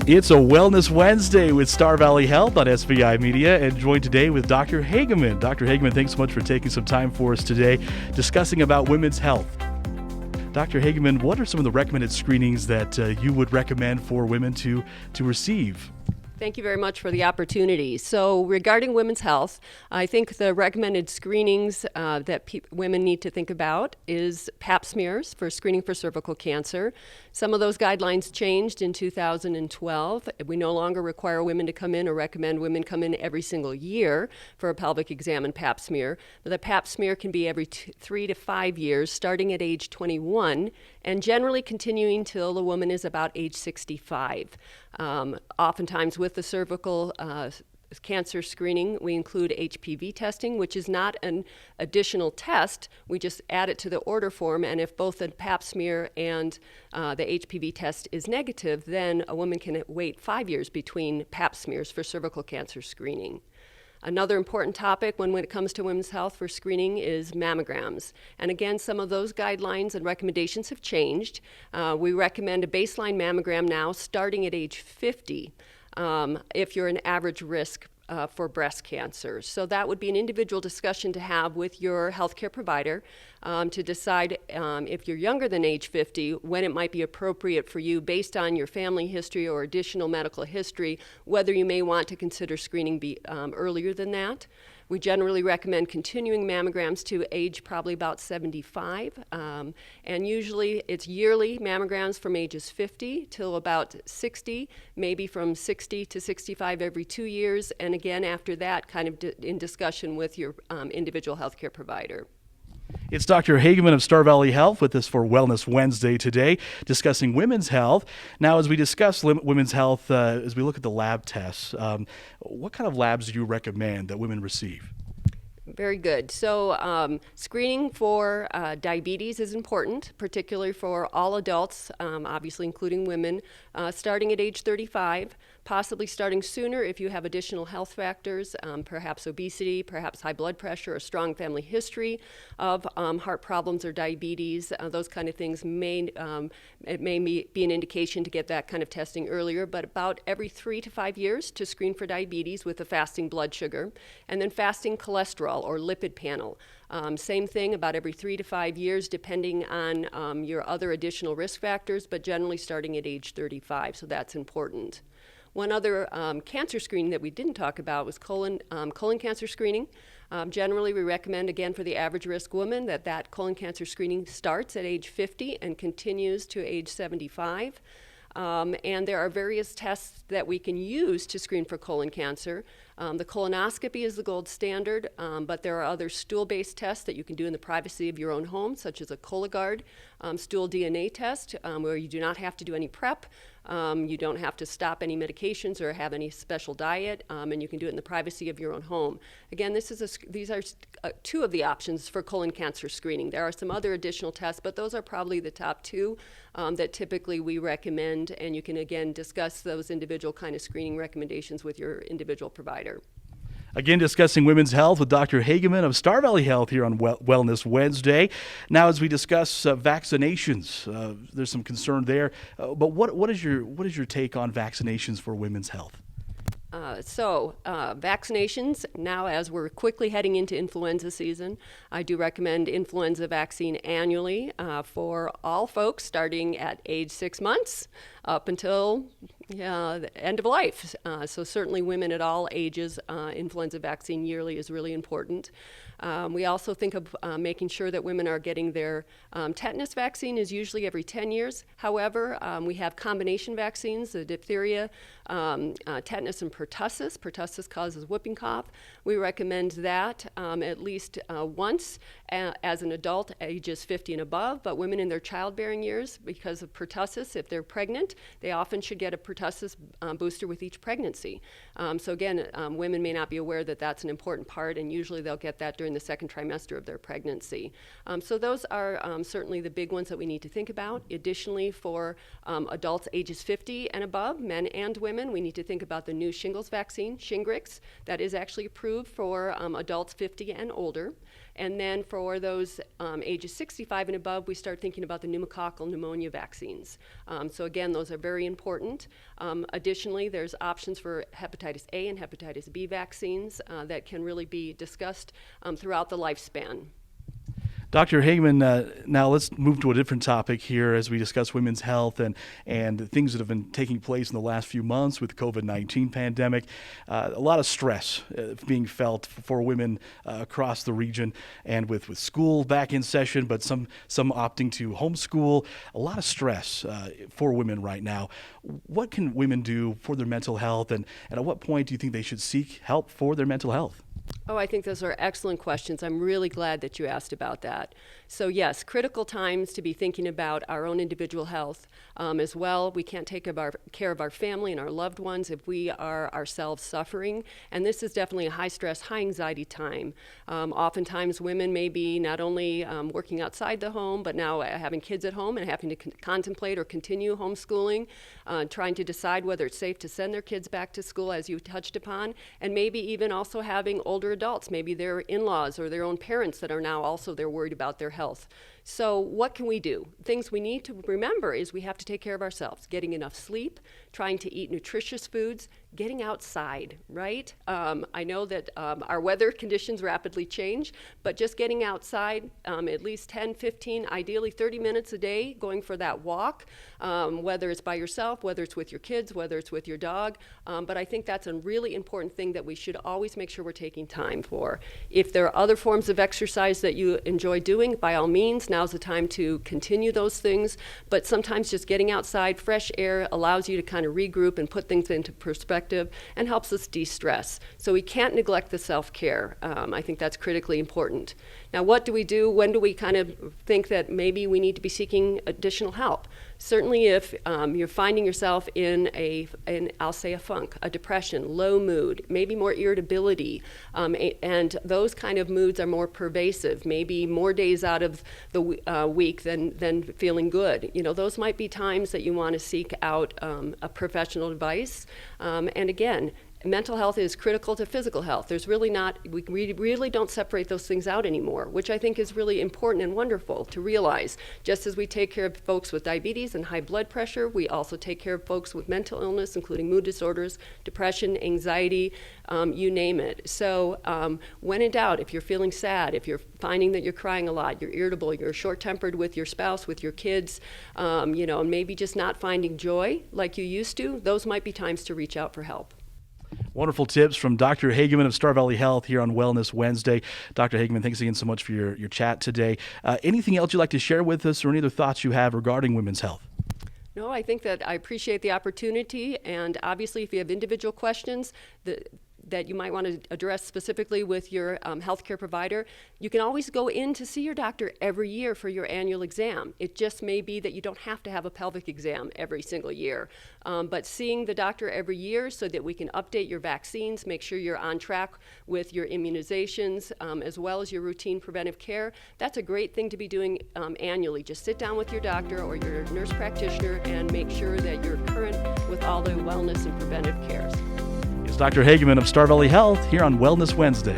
It's a Wellness Wednesday with Star Valley Health on SVI Media, and joined today with Dr. Hageman. Dr. Hageman, thanks so much for taking some time for us today discussing about women's health. Dr. Hageman, what are some of the recommended screenings that you would recommend for women to receive? Thank you very much for the opportunity. So regarding women's health, I think the recommended screenings that women need to think about is pap smears for screening for cervical cancer. Some of those guidelines changed in 2012. We no longer require women to come in or recommend women come in every single year for a pelvic exam and pap smear. But the pap smear can be every 3 to 5 years, starting at age 21, and generally continuing till the woman is about age 65. Oftentimes with the cervical cancer screening, we include HPV testing, which is not an additional test. We just add it to the order form, and if both the pap smear and the HPV test is negative, then a woman can wait 5 years between pap smears for cervical cancer screening. Another important topic when it comes to women's health for screening is mammograms. And again, some of those guidelines and recommendations have changed. We recommend a baseline mammogram now starting at age 50 if you're an average risk for breast cancer. So that would be an individual discussion to have with your healthcare provider to decide if you're younger than age 50, when it might be appropriate for you based on your family history or additional medical history, whether you may want to consider screening earlier than that. We generally recommend continuing mammograms to age probably about 75, and usually it's yearly mammograms from ages 50 till about 60, maybe from 60 to 65 every 2 years, and again after that kind of in discussion with your individual healthcare provider. It's Dr. Hageman of Star Valley Health with us for Wellness Wednesday today, discussing women's health. Now, as we discuss women's health, as we look at the lab tests, what kind of labs do you recommend that women receive? Very good. So screening for diabetes is important, particularly for all adults, obviously including women, starting at age 35, possibly starting sooner if you have additional health factors, perhaps obesity, perhaps high blood pressure, a strong family history of heart problems or diabetes. Those kind of things it may be an indication to get that kind of testing earlier, but about every 3 to 5 years to screen for diabetes with a fasting blood sugar, and then fasting cholesterol or lipid panel. Same thing about every 3 to 5 years, depending on your other additional risk factors, but generally starting at age 35, so that's important. One other cancer screening that we didn't talk about was colon cancer screening. Generally, we recommend, again, for the average risk woman that colon cancer screening starts at age 50 and continues to age 75. And there are various tests that we can use to screen for colon cancer. The colonoscopy is the gold standard, but there are other stool-based tests that you can do in the privacy of your own home, such as a Cologuard stool DNA test, where you do not have to do any prep. You don't have to stop any medications or have any special diet, and you can do it in the privacy of your own home. Again, these are two of the options for colon cancer screening. There are some other additional tests, but those are probably the top two that typically we recommend, and you can, again, discuss those individual kind of screening recommendations with your individual provider. Again, discussing women's health with Dr. Hageman of Star Valley Health here on Wellness Wednesday. Now, as we discuss vaccinations, there's some concern there. But what is your take on vaccinations for women's health? Vaccinations, now as we're quickly heading into influenza season, I do recommend influenza vaccine annually for all folks starting at age 6 months up until the end of life. So certainly women at all ages, influenza vaccine yearly is really important. We also think of making sure that women are getting their tetanus vaccine is usually every 10 years. However, we have combination vaccines, the diphtheria, tetanus, and pertussis. Pertussis causes whooping cough. We recommend that at least once as an adult, ages 50 and above, but women in their childbearing years, because of pertussis, if they're pregnant, they often should get a pertussis booster with each pregnancy. So again, women may not be aware that that's an important part, and usually they'll get that during the second trimester of their pregnancy. So those are certainly the big ones that we need to think about. Additionally, for adults ages 50 and above, men and women, we need to think about the new shingles vaccine, Shingrix, that is actually approved for adults 50 and older. And then for those ages 65 and above, we start thinking about the pneumococcal pneumonia vaccines. So again, those are very important. Additionally, there's options for hepatitis A and hepatitis B vaccines that can really be discussed throughout the lifespan. Dr. Hageman, now let's move to a different topic here as we discuss women's health and things that have been taking place in the last few months with the COVID-19 pandemic. A lot of stress being felt for women across the region, and with school back in session, but some opting to homeschool. A lot of stress for women right now. What can women do for their mental health, and at what point do you think they should seek help for their mental health? Oh, I think those are excellent questions. I'm really glad that you asked about that. So yes, critical times to be thinking about our own individual health as well. We can't take care of our family and our loved ones if we are ourselves suffering. And this is definitely a high stress, high anxiety time. Oftentimes women may be not only working outside the home, but now having kids at home and having to contemplate or continue homeschooling, trying to decide whether it's safe to send their kids back to school, as you touched upon, and maybe even also having older adults, maybe their in-laws or their own parents that are now also they're worried about their health. So what can we do? Things we need to remember is we have to take care of ourselves, getting enough sleep, trying to eat nutritious foods, getting outside, right? I know that our weather conditions rapidly change, but just getting outside at least 10, 15, ideally 30 minutes a day, going for that walk, whether it's by yourself, whether it's with your kids, whether it's with your dog. But I think that's a really important thing that we should always make sure we're taking time for. If there are other forms of exercise that you enjoy doing, by all means, now's the time to continue those things. But sometimes just getting outside, fresh air, allows you to kind of regroup and put things into perspective and helps us de-stress. So we can't neglect the self-care. I think that's critically important. Now, what do we do? When do we kind of think that maybe we need to be seeking additional help? Certainly if you're finding yourself in I'll say a funk, a depression, low mood, maybe more irritability, and those kind of moods are more pervasive, maybe more days out of the week than feeling good. You know, those might be times that you want to seek out a professional advice. And again, mental health is critical to physical health. There's really not, we really don't separate those things out anymore, which I think is really important and wonderful to realize. Just as we take care of folks with diabetes and high blood pressure, we also take care of folks with mental illness, including mood disorders, depression, anxiety, you name it. So when in doubt, if you're feeling sad, if you're finding that you're crying a lot, you're irritable, you're short-tempered with your spouse, with your kids, you know, and maybe just not finding joy like you used to, those might be times to reach out for help. Wonderful tips from Dr. Hageman of Star Valley Health here on Wellness Wednesday. Dr. Hageman, thanks again so much for your chat today. Anything else you'd like to share with us or any other thoughts you have regarding women's health? No, I think that I appreciate the opportunity, and obviously if you have individual questions that you might want to address specifically with your healthcare provider, you can always go in to see your doctor every year for your annual exam. It just may be that you don't have to have a pelvic exam every single year. But seeing the doctor every year so that we can update your vaccines, make sure you're on track with your immunizations, as well as your routine preventive care, that's a great thing to be doing annually. Just sit down with your doctor or your nurse practitioner and make sure that you're current with all the wellness and preventive cares. It's Dr. Hageman of Star Valley Health here on Wellness Wednesday.